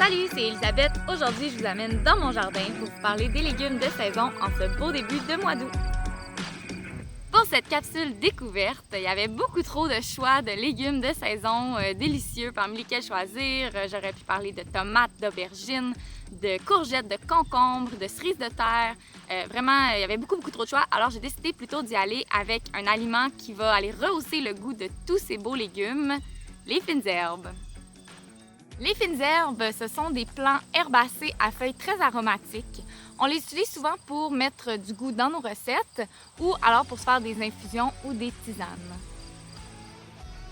Salut, c'est Elisabeth. Aujourd'hui, je vous amène dans mon jardin pour vous parler des légumes de saison en ce beau début de mois d'août. Pour cette capsule découverte, il y avait beaucoup trop de choix de légumes de saison délicieux parmi lesquels choisir. J'aurais pu parler de tomates, d'aubergines, de courgettes, de concombres, de cerises de terre. Vraiment, il y avait beaucoup trop de choix. Alors, j'ai décidé plutôt d'y aller avec un aliment qui va aller rehausser le goût de tous ces beaux légumes, les fines herbes. Les fines herbes, ce sont des plants herbacés à feuilles très aromatiques. On les utilise souvent pour mettre du goût dans nos recettes ou alors pour se faire des infusions ou des tisanes.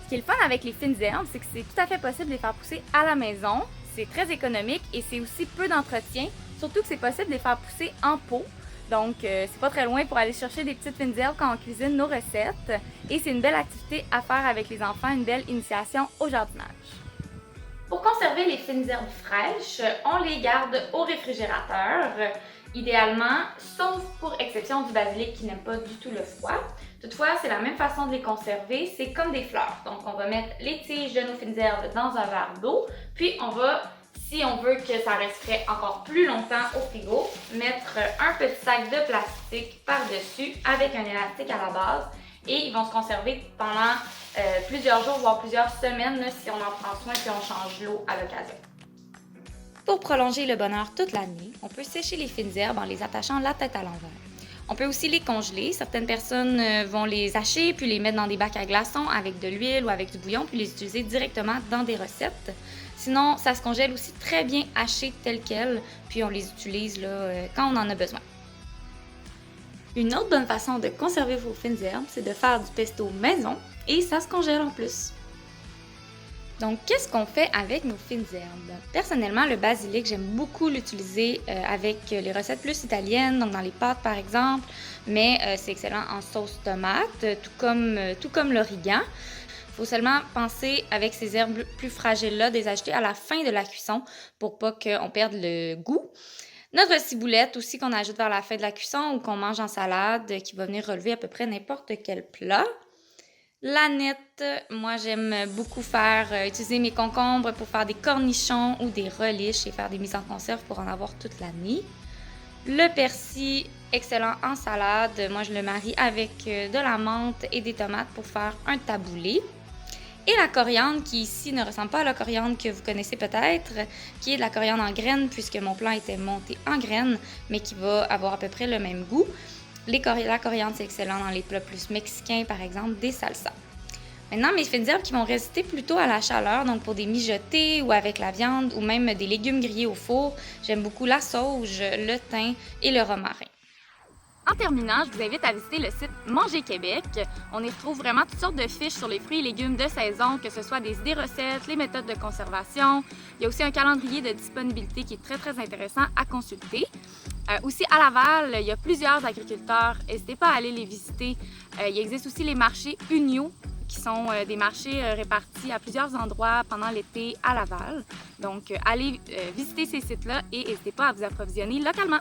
Ce qui est le fun avec les fines herbes, c'est que c'est tout à fait possible de les faire pousser à la maison. C'est très économique et c'est aussi peu d'entretien, surtout que c'est possible de les faire pousser en pot. Donc, c'est pas très loin pour aller chercher des petites fines herbes quand on cuisine nos recettes. Et c'est une belle activité à faire avec les enfants, une belle initiation au jardinage. Pour conserver les fines herbes fraîches, on les garde au réfrigérateur, idéalement, sauf pour exception du basilic qui n'aime pas du tout le froid. Toutefois, c'est la même façon de les conserver, c'est comme des fleurs. Donc, on va mettre les tiges de nos fines herbes dans un verre d'eau, puis on va, si on veut que ça reste frais encore plus longtemps au frigo, mettre un petit sac de plastique par-dessus avec un élastique à la base. Et ils vont se conserver pendant plusieurs jours, voire plusieurs semaines si on en prend soin et on change l'eau à l'occasion. Pour prolonger le bonheur toute l'année, on peut sécher les fines herbes en les attachant la tête à l'envers. On peut aussi les congeler. Certaines personnes vont les hacher puis les mettre dans des bacs à glaçons avec de l'huile ou avec du bouillon puis les utiliser directement dans des recettes. Sinon, ça se congèle aussi très bien haché tel quel, puis on les utilise là, quand on en a besoin. Une autre bonne façon de conserver vos fines herbes, c'est de faire du pesto maison et ça se congèle en plus. Donc, qu'est-ce qu'on fait avec nos fines herbes? Personnellement, le basilic, j'aime beaucoup l'utiliser avec les recettes plus italiennes, donc dans les pâtes par exemple, mais c'est excellent en sauce tomate, tout comme l'origan. Il faut seulement penser avec ces herbes plus fragiles-là, de les ajouter à la fin de la cuisson pour pas qu'on perde le goût. Notre ciboulette aussi qu'on ajoute vers la fin de la cuisson ou qu'on mange en salade qui va venir relever à peu près n'importe quel plat. L'aneth, moi j'aime beaucoup utiliser mes concombres pour faire des cornichons ou des relish et faire des mises en conserve pour en avoir toute l'année. Le persil, excellent en salade. Moi je le marie avec de la menthe et des tomates pour faire un taboulé. Et la coriandre, qui ici ne ressemble pas à la coriandre que vous connaissez peut-être, qui est de la coriandre en graines, puisque mon plant était monté en graines, mais qui va avoir à peu près le même goût. La coriandre, c'est excellent dans les plats plus mexicains, par exemple, des salsas. Maintenant, mes fines herbes qui vont résister plutôt à la chaleur, donc pour des mijotés ou avec la viande, ou même des légumes grillés au four, j'aime beaucoup la sauge, le thym et le romarin. En terminant, je vous invite à visiter le site Manger Québec. On y retrouve vraiment toutes sortes de fiches sur les fruits et légumes de saison, que ce soit des idées recettes, les méthodes de conservation. Il y a aussi un calendrier de disponibilité qui est très intéressant à consulter. Aussi à Laval, il y a plusieurs agriculteurs. N'hésitez pas à aller les visiter. Il existe aussi les marchés Unio, qui sont des marchés répartis à plusieurs endroits pendant l'été à Laval. Donc, allez visiter ces sites-là et n'hésitez pas à vous approvisionner localement.